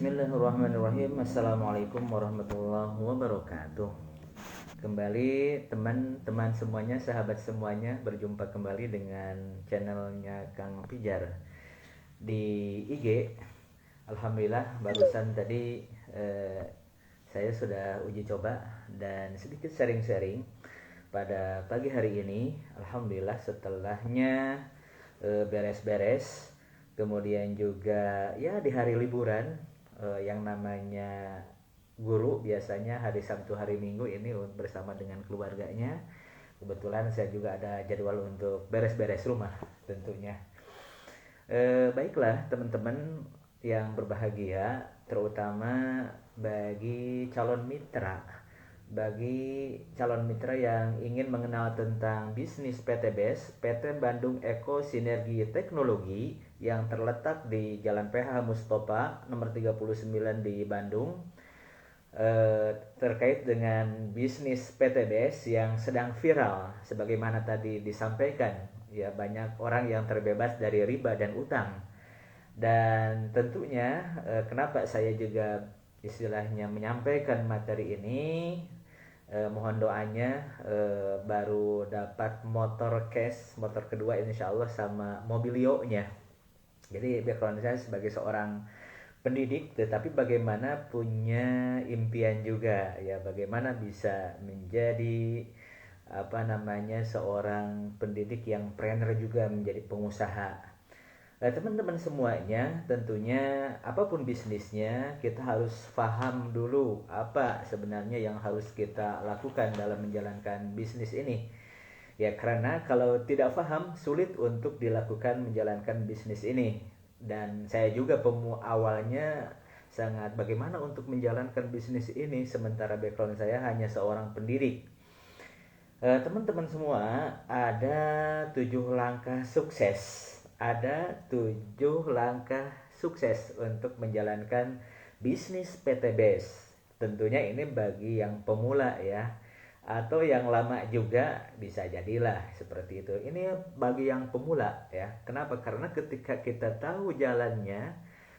Bismillahirrahmanirrahim. Assalamualaikum warahmatullahi wabarakatuh. Kembali teman-teman semuanya, sahabat semuanya, berjumpa kembali dengan channelnya Kang Pijar di IG. Alhamdulillah barusan tadi saya sudah uji coba dan sedikit sharing-sharing pada pagi hari ini. Alhamdulillah setelahnya beres-beres, kemudian juga ya di hari liburan, yang namanya guru biasanya hari Sabtu hari Minggu ini bersama dengan keluarganya. Kebetulan saya juga ada jadwal untuk beres-beres rumah tentunya. Baiklah teman-teman yang berbahagia, terutama bagi calon mitra yang ingin mengenal tentang bisnis PT BES, PT Bandung Eko Sinergi Teknologi, yang terletak di Jalan PH Mustopa nomor 39 di Bandung, terkait dengan bisnis PT BES yang sedang viral. Sebagaimana tadi disampaikan, ya, banyak orang yang terbebas dari riba dan utang. Dan tentunya kenapa saya juga istilahnya menyampaikan materi ini, mohon doanya, baru dapat motor cash, motor kedua insya Allah, sama mobilio-nya. Jadi background saya sebagai seorang pendidik, tetapi bagaimana punya impian juga, ya, bagaimana bisa menjadi seorang pendidik yang trainer juga menjadi pengusaha. Teman-teman semuanya, tentunya apapun bisnisnya kita harus paham dulu apa sebenarnya yang harus kita lakukan dalam menjalankan bisnis ini. Ya, karena kalau tidak paham sulit untuk dilakukan menjalankan bisnis ini. Dan saya juga awalnya sangat bagaimana untuk menjalankan bisnis ini sementara background saya hanya seorang pendidik. Teman-teman semua, ada 7 langkah sukses. Ada 7 langkah sukses untuk menjalankan bisnis PT BES. Tentunya ini bagi yang pemula, ya, atau yang lama juga bisa jadilah seperti itu. Ini bagi yang pemula, ya. Kenapa? Karena ketika kita tahu jalannya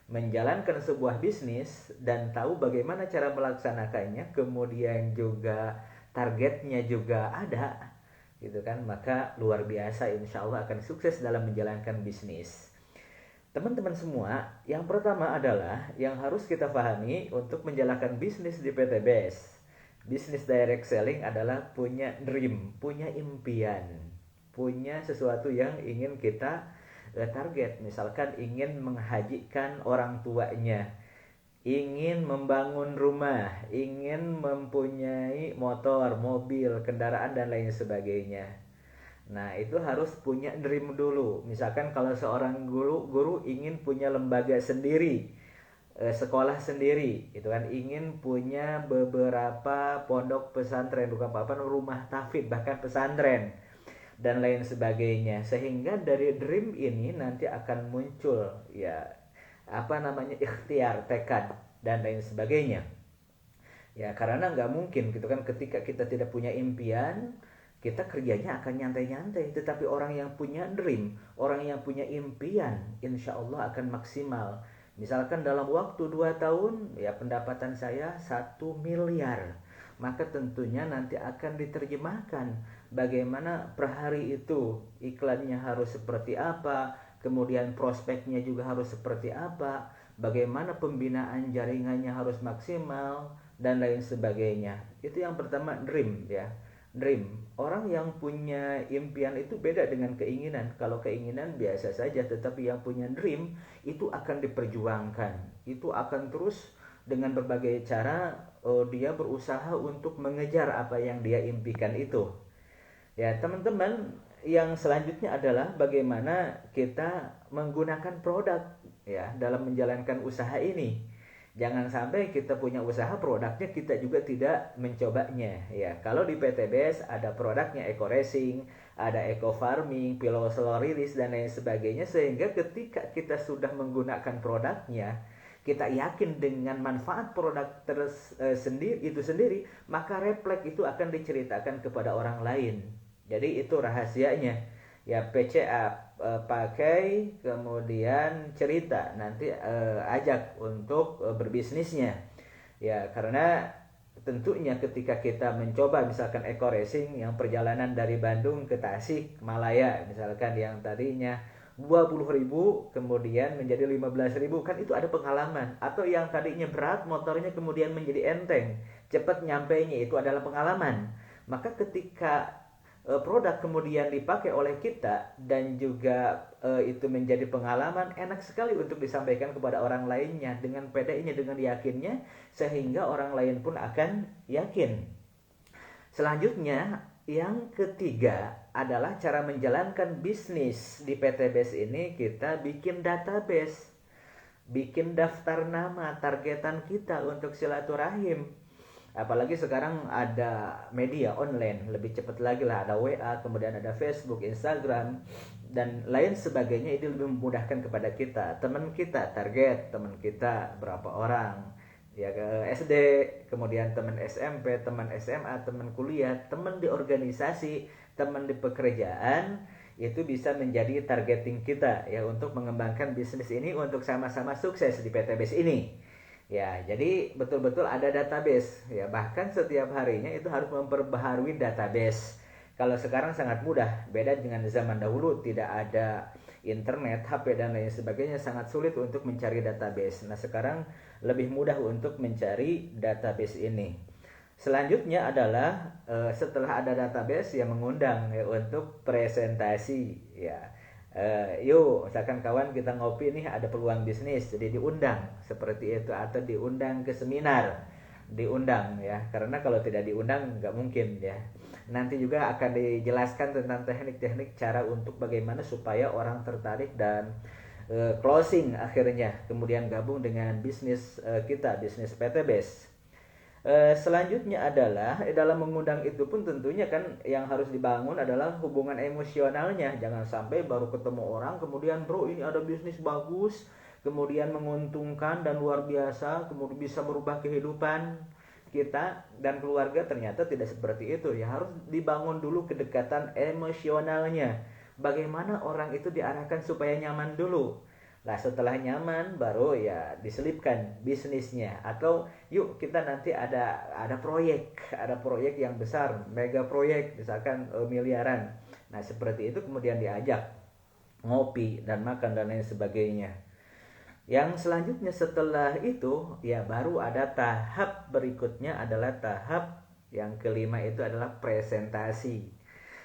menjalankan sebuah bisnis dan tahu bagaimana cara melaksanakannya, kemudian juga targetnya juga ada, gitu kan, maka luar biasa, insya Allah akan sukses dalam menjalankan bisnis. Teman-teman semua, yang pertama adalah yang harus kita pahami untuk menjalankan bisnis di PT BES, bisnis direct selling, adalah punya dream, punya impian, punya sesuatu yang ingin kita target. Misalkan ingin menghajikan orang tuanya, ingin membangun rumah, ingin mempunyai motor, mobil, kendaraan, dan lain sebagainya. Nah, itu harus punya dream dulu. Misalkan kalau seorang guru ingin punya lembaga sendiri, sekolah sendiri, itu kan, ingin punya beberapa pondok pesantren, bukan rumah tahfidz, bahkan pesantren, dan lain sebagainya. Sehingga dari dream ini nanti akan muncul, ya, ikhtiar, tekad, dan lain sebagainya. Ya, karena nggak mungkin gitu kan, ketika kita tidak punya impian, kita kerjanya akan nyantai-nyantai. Tetapi orang yang punya dream, orang yang punya impian, insya Allah akan maksimal. Misalkan dalam waktu 2 tahun, ya, pendapatan saya 1 miliar. Maka tentunya nanti akan diterjemahkan bagaimana per hari itu iklannya harus seperti apa, kemudian prospeknya juga harus seperti apa, bagaimana pembinaan jaringannya harus maksimal, dan lain sebagainya. Itu yang pertama, dream, ya. Dream. Orang yang punya impian itu beda dengan keinginan. Kalau keinginan biasa saja, tetapi yang punya dream itu akan diperjuangkan. Itu akan terus dengan berbagai cara dia berusaha untuk mengejar apa yang dia impikan itu. Ya, teman-teman, yang selanjutnya adalah bagaimana kita menggunakan produk, ya, dalam menjalankan usaha ini. Jangan sampai kita punya usaha, produknya kita juga tidak mencobanya, ya. Kalau di PT BES ada produknya Eco Racing, ada Eco Farming, Pilosoloris, dan lain sebagainya, sehingga ketika kita sudah menggunakan produknya, kita yakin dengan manfaat produk itu sendiri, maka refleks itu akan diceritakan kepada orang lain. Jadi itu rahasianya, ya. PCA, pakai, kemudian cerita, nanti ajak untuk berbisnisnya. Ya, karena tentunya ketika kita mencoba misalkan eco racing yang perjalanan dari Bandung ke Tasik Malaya, misalkan yang tadinya 20.000 kemudian menjadi 15.000, kan itu ada pengalaman. Atau yang tadinya berat motornya kemudian menjadi enteng, cepat nyampainya, itu adalah pengalaman. Maka ketika produk kemudian dipakai oleh kita dan juga itu menjadi pengalaman, enak sekali untuk disampaikan kepada orang lainnya dengan pedenya, dengan yakinnya, sehingga orang lain pun akan yakin. Selanjutnya, yang ketiga adalah cara menjalankan bisnis di PTBS ini. Kita bikin database, bikin daftar nama, targetan kita untuk silaturahim. Apalagi sekarang ada media online, lebih cepat lagi lah, ada WA, kemudian ada Facebook, Instagram, dan lain sebagainya. Ini lebih memudahkan kepada kita. Teman kita, target teman kita berapa orang, ya, ke SD, kemudian teman SMP, teman SMA, teman kuliah, teman di organisasi, teman di pekerjaan, itu bisa menjadi targeting kita ya untuk mengembangkan bisnis ini untuk sama-sama sukses di PTBS ini. Ya, jadi betul-betul ada database. Ya, bahkan setiap harinya itu harus memperbaharui database. Kalau sekarang sangat mudah, beda dengan zaman dahulu, tidak ada internet, HP dan lain sebagainya, sangat sulit untuk mencari database. Nah, sekarang lebih mudah untuk mencari database ini. Selanjutnya adalah setelah ada database ya mengundang ya untuk presentasi ya. Yuk, misalkan kawan kita ngopi nih, ada peluang bisnis, jadi diundang seperti itu, atau diundang ke seminar, diundang ya, karena kalau tidak diundang nggak mungkin ya. Nanti juga akan dijelaskan tentang teknik-teknik cara untuk bagaimana supaya orang tertarik dan closing akhirnya kemudian gabung dengan bisnis kita, bisnis PTBS. Selanjutnya adalah dalam mengundang itu pun tentunya kan yang harus dibangun adalah hubungan emosionalnya. Jangan sampai baru ketemu orang kemudian, bro ini ada bisnis bagus, kemudian menguntungkan dan luar biasa, kemudian bisa merubah kehidupan kita dan keluarga. Ternyata tidak seperti itu ya. Harus dibangun dulu kedekatan emosionalnya. Bagaimana orang itu diarahkan supaya nyaman dulu. Nah, setelah nyaman baru ya diselipkan bisnisnya, atau yuk kita nanti ada proyek yang besar, mega proyek misalkan miliaran. Nah, seperti itu kemudian diajak ngopi dan makan dan lain sebagainya. Yang selanjutnya setelah itu ya baru ada tahap berikutnya, adalah tahap yang kelima, itu adalah presentasi.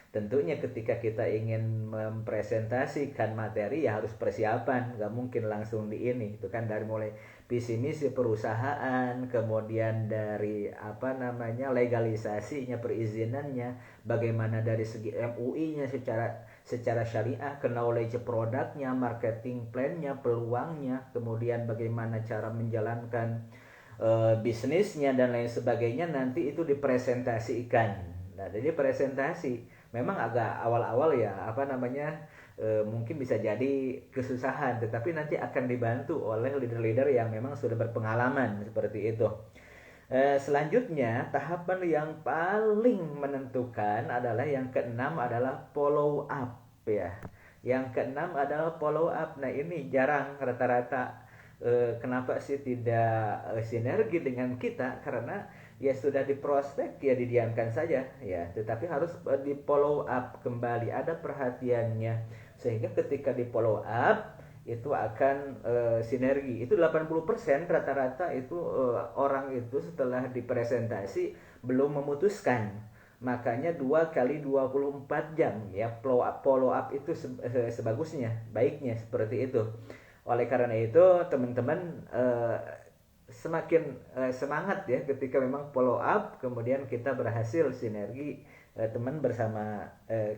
Tentunya ketika kita ingin mempresentasikan materi ya harus persiapan, nggak mungkin langsung di ini. Itu kan dari mulai visi misi perusahaan, kemudian dari legalisasinya, perizinannya, bagaimana dari segi MUI-nya secara syariah, ke knowledge produknya, marketing plan-nya, peluangnya, kemudian bagaimana cara menjalankan bisnisnya dan lain sebagainya, nanti itu dipresentasikan. Nah, jadi presentasi memang agak awal-awal ya mungkin bisa jadi kesusahan, tetapi nanti akan dibantu oleh leader-leader yang memang sudah berpengalaman seperti itu. Selanjutnya tahapan yang paling menentukan adalah yang keenam, adalah follow up ya. Yang keenam adalah follow up. Nah, ini jarang, rata-rata kenapa sih tidak sinergi dengan kita? Karena ya sudah diprospek ya didiamkan saja ya, tetapi harus di follow up kembali, ada perhatiannya, sehingga ketika di follow up itu akan sinergi. Itu 80% rata-rata itu orang itu setelah dipresentasi belum memutuskan, makanya 2 kali 24 jam ya follow up itu sebagusnya, baiknya seperti itu. Oleh karena itu teman-teman semakin semangat ya ketika memang follow up, kemudian kita berhasil sinergi teman bersama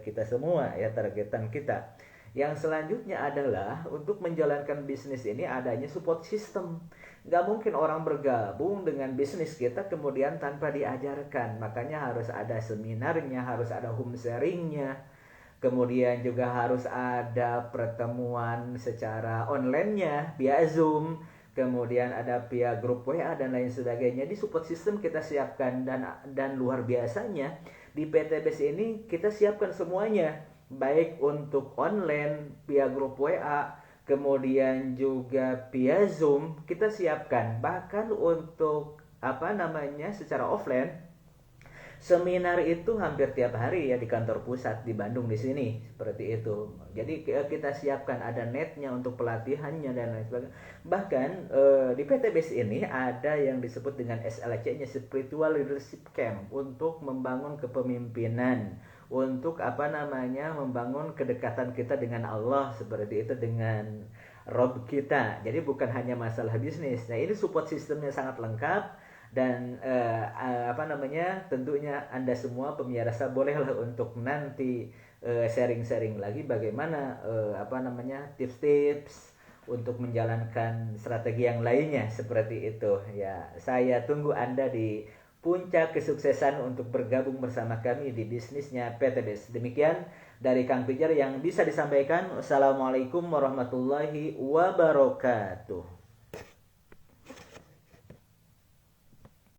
kita semua ya, targetan kita. Yang selanjutnya adalah untuk menjalankan bisnis ini adanya support system. Gak mungkin orang bergabung dengan bisnis kita kemudian tanpa diajarkan. Makanya harus ada seminarnya, harus ada home sharingnya, kemudian juga harus ada pertemuan secara online-nya via Zoom, kemudian ada via grup WA dan lain sebagainya. Di support system kita siapkan, dan luar biasanya di PTBS ini kita siapkan semuanya. baik untuk online via grup WA, kemudian juga via Zoom kita siapkan. Bahkan untuk secara offline, seminar itu hampir tiap hari ya di kantor pusat di Bandung di sini seperti itu. Jadi kita siapkan ada netnya untuk pelatihannya dan lain sebagainya. Bahkan di PTBS ini ada yang disebut dengan SLC-nya, Spiritual Leadership Camp, untuk membangun kepemimpinan, untuk membangun kedekatan kita dengan Allah seperti itu, dengan Rob kita. Jadi bukan hanya masalah bisnis. Nah, ini support sistemnya sangat lengkap. Dan tentunya Anda semua pemirsa bolehlah untuk nanti sharing-sharing lagi bagaimana tips-tips untuk menjalankan strategi yang lainnya seperti itu ya. Saya tunggu Anda di puncak kesuksesan untuk bergabung bersama kami di bisnisnya PTBS. Demikian dari Kang Pijar yang bisa disampaikan. Wassalamualaikum warahmatullahi wabarakatuh.